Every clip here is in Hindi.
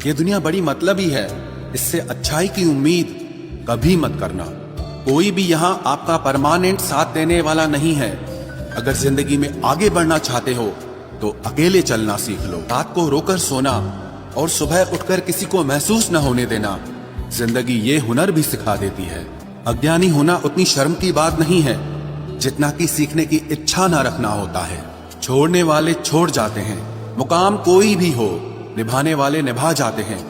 ये दुनिया बड़ी मतलबी है, इससे अच्छाई की उम्मीद कभी मत करना। कोई भी यहाँ आपका परमानेंट साथ देने वाला नहीं है। अगर जिंदगी में आगे बढ़ना चाहते हो तो अकेले चलना सीख लो। रात को रोकर सोना और सुबह उठकर किसी को महसूस न होने देना, जिंदगी ये हुनर भी सिखा देती है। अज्ञानी होना उतनी शर्म की बात नहीं है जितना कि सीखने की इच्छा न रखना होता है। छोड़ने वाले छोड़ जाते हैं, मुकाम कोई भी हो, निभाने वाले निभा जाते हैं।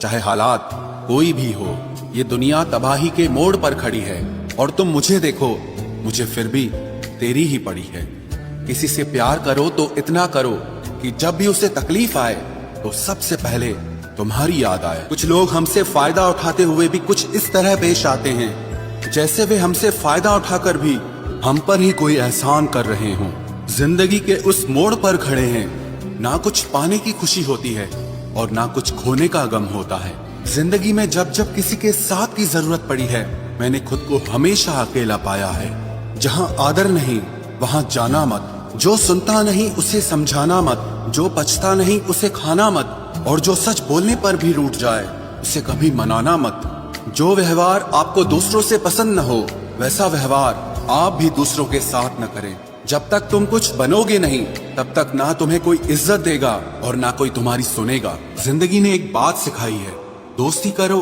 चाहे हालात कोई भी हो, ये दुनिया तबाही के मोड़ पर खड़ी है और तुम मुझे देखो, मुझे फिर भी तेरी ही पड़ी है। किसी से प्यार करो तो इतना करो कि जब भी उसे तकलीफ आए तो सबसे पहले तुम्हारी याद आए। कुछ लोग हमसे फायदा उठाते हुए भी कुछ इस तरह पेश आते हैं जैसे वे हमसे फायदा उठाकर भी हम पर ही कोई एहसान कर रहे हों। जिंदगी के उस मोड़ पर खड़े हैं, ना कुछ पाने की खुशी होती है और ना कुछ खोने का गम होता है। जिंदगी में जब जब किसी के साथ की जरूरत पड़ी है, मैंने खुद को हमेशा अकेला पाया है। जहाँ आदर नहीं वहाँ जाना मत, जो सुनता नहीं उसे समझाना मत, जो पछता नहीं उसे खाना मत, और जो सच बोलने पर भी रूठ जाए उसे कभी मनाना मत। जो व्यवहार आपको दूसरों से पसंद न हो वैसा व्यवहार आप भी दूसरों के साथ न करें। जब तक तुम कुछ बनोगे नहीं तब तक ना तुम्हें कोई इज्जत देगा और ना कोई तुम्हारी सुनेगा। जिंदगी ने एक बात सिखाई है, दोस्ती करो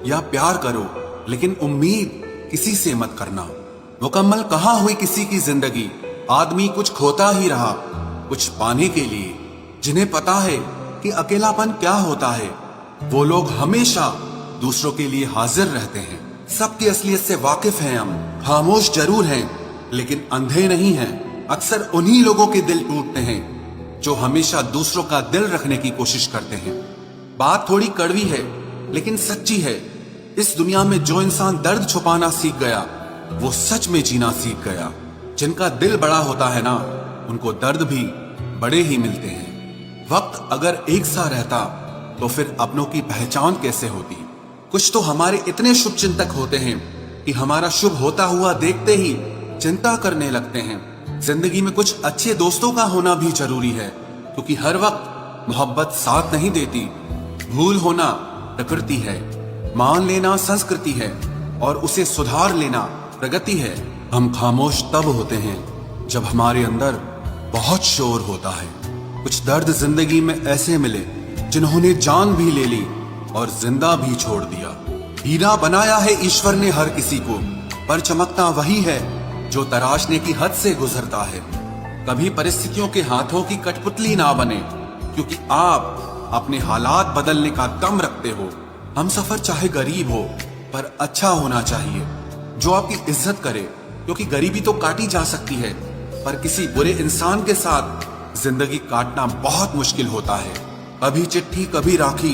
या प्यार करो लेकिन उम्मीद किसी से मत करना। मुकम्मल कहाँ हुई किसी की जिंदगी, आदमी कुछ खोता ही रहा कुछ पाने के लिए। जिन्हें पता है कि अकेलापन क्या होता है, वो लोग हमेशा दूसरों के लिए हाजिर रहते हैं। सबकी असलियत से वाकिफ हैं हम, खामोश जरूर हैं लेकिन अंधे नहीं हैं। अक्सर उन्हीं लोगों के दिल टूटते हैं जो हमेशा दूसरों का दिल रखने की कोशिश करते हैं। बात थोड़ी कड़वी है लेकिन सच्ची है। इस दुनिया में जो इंसान दर्द छुपाना सीख गया वो सच में जीना सीख गया। जिनका दिल बड़ा होता है ना, उनको दर्द भी बड़े ही मिलते हैं। वक्त अगर एक सा रहता तो फिर अपनों की पहचान कैसे होती। कुछ तो हमारे इतने शुभ चिंतक होते हैं कि हमारा शुभ होता हुआ देखते ही चिंता करने लगते हैं। जिंदगी में कुछ अच्छे दोस्तों का होना भी जरूरी है, क्योंकि हर वक्त मोहब्बत साथ नहीं देती। भूल होना प्रकृति है, मान लेना संस्कृति है और उसे सुधार लेना प्रगति है। हम खामोश तब होते हैं जब हमारे अंदर बहुत शोर होता है। कुछ दर्द जिंदगी में ऐसे मिले जिन्होंने जान भी ले ली और जिंदा भी छोड़ दिया। हीरा बनाया है ईश्वर ने हर किसी को, पर चमकता वही है जो तराशने की हद से गुजरता है। कभी परिस्थितियों के हाथों की कठपुतली ना बने, क्योंकि आप अपने हालात बदलने का दम रखते हो। हम सफर चाहे गरीब हो पर अच्छा होना चाहिए, जो आपकी इज्जत करे, क्योंकि गरीबी तो काटी जा सकती है पर किसी बुरे इंसान के साथ जिंदगी काटना बहुत मुश्किल होता है। कभी चिट्ठी, कभी राखी,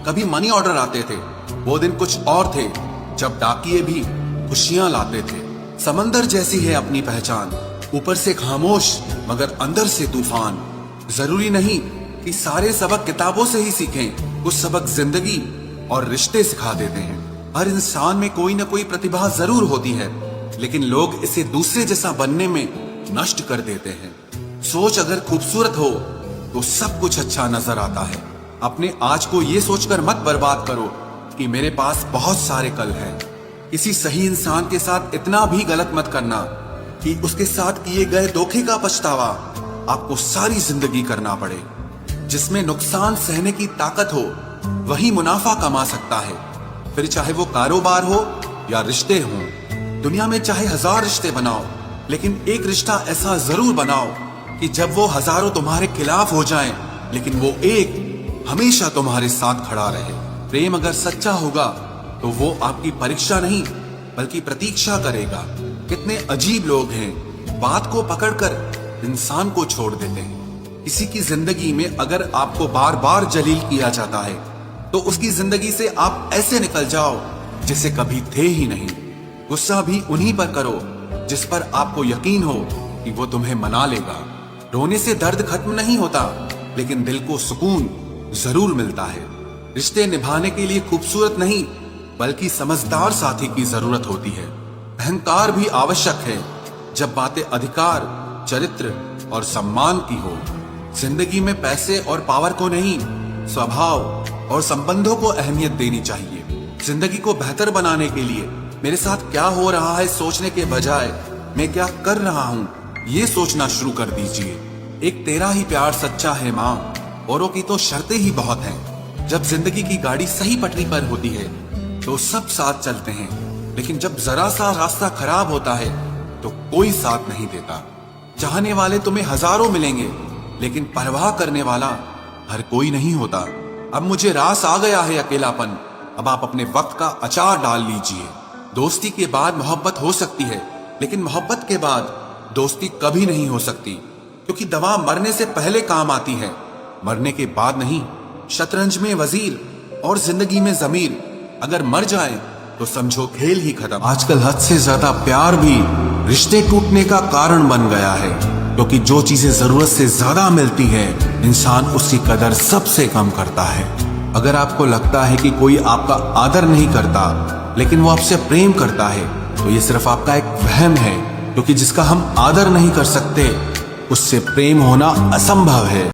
कभी मनी ऑर्डर आते थे। वो दिन कुछ और थे जब डाकिये भी खुशियां लाते थे। समंदर जैसी है अपनी पहचान, ऊपर से खामोश मगर अंदर से तूफान। जरूरी नहीं कि सारे सबक किताबों से ही सीखें, कुछ सबक जिंदगी और रिश्ते सिखा देते हैं। हर इंसान में कोई ना कोई प्रतिभा जरूर होती है, लेकिन लोग इसे दूसरे जैसा बनने में नष्ट कर देते हैं। सोच अगर खूबसूरत हो तो सब कुछ अच्छा नजर आता है। अपने आज को ये सोचकर मत बर्बाद करो कि मेरे पास बहुत सारे कल हैं। किसी सही इंसान के साथ इतना भी गलत मत करना कि उसके साथ किए गए धोखे का पछतावा आपको सारी जिंदगी करना पड़े। जिसमें नुकसान सहने की ताकत हो वही मुनाफा कमा सकता है, फिर चाहे वो कारोबार हो या रिश्ते हों। दुनिया में चाहे 1000 रिश्ते बनाओ, लेकिन एक रिश्ता ऐसा जरूर बनाओ कि जब वो हजारों तुम्हारे खिलाफ हो जाएं, लेकिन वो एक हमेशा तुम्हारे साथ खड़ा रहे। प्रेम अगर सच्चा होगा तो वो आपकी परीक्षा नहीं बल्कि प्रतीक्षा करेगा। कितने अजीब लोग हैं, बात को पकड़कर इंसान को छोड़ देते हैं। किसी की जिंदगी में अगर आपको बार बार जलील किया जाता है तो उसकी जिंदगी से आप ऐसे निकल जाओ जिसे कभी थे ही नहीं। गुस्सा भी उन्हीं पर करो जिस पर आपको यकीन हो कि वो तुम्हें मना लेगा। रोने से दर्द खत्म नहीं होता, लेकिन दिल को सुकून जरूर मिलता है। रिश्ते निभाने के लिए खूबसूरत नहीं बल्कि समझदार साथी की जरूरत होती है। अहंकार भी आवश्यक है जब बातें अधिकार, चरित्र और सम्मान की हो। जिंदगी में पैसे और पावर को नहीं, स्वभाव, और संबंधों को अहमियत देनी चाहिए। जिंदगी को बेहतर बनाने के लिए मेरे साथ क्या हो रहा है सोचने के बजाय मैं क्या कर रहा हूँ ये सोचना शुरू कर दीजिए। एक तेरा ही प्यार सच्चा है माँ, औरों की तो शर्तें ही बहुत हैं। जब जिंदगी की गाड़ी सही पटरी पर होती है तो सब साथ चलते हैं, लेकिन जब जरा सा रास्ता खराब होता है तो कोई साथ नहीं देता। चाहने वाले तुम्हें हजारों मिलेंगे, लेकिन परवाह करने वाला हर कोई नहीं होता। अब मुझे रास आ गया है अकेलापन, अब आप अपने वक्त का अचार डाल लीजिए। दोस्ती के बाद मोहब्बत हो सकती है, लेकिन मोहब्बत के बाद दोस्ती कभी नहीं हो सकती, क्योंकि दवा मरने से पहले काम आती है, मरने के बाद नहीं। शतरंज में वजीर और जिंदगी में जमीर अगर मर जाए तो समझो खेल ही खत्म। आजकल हद से ज्यादा प्यार भी रिश्ते टूटने का कारण बन गया है, क्योंकि जो चीजें जरूरत से ज्यादा मिलती है इंसान उसकी कदर सबसे कम करता है। अगर आपको लगता है कि कोई आपका आदर नहीं करता लेकिन वो आपसे प्रेम करता है तो ये सिर्फ आपका एक वहम है, क्योंकि जिसका हम आदर नहीं कर सकते उससे प्रेम होना असंभव है।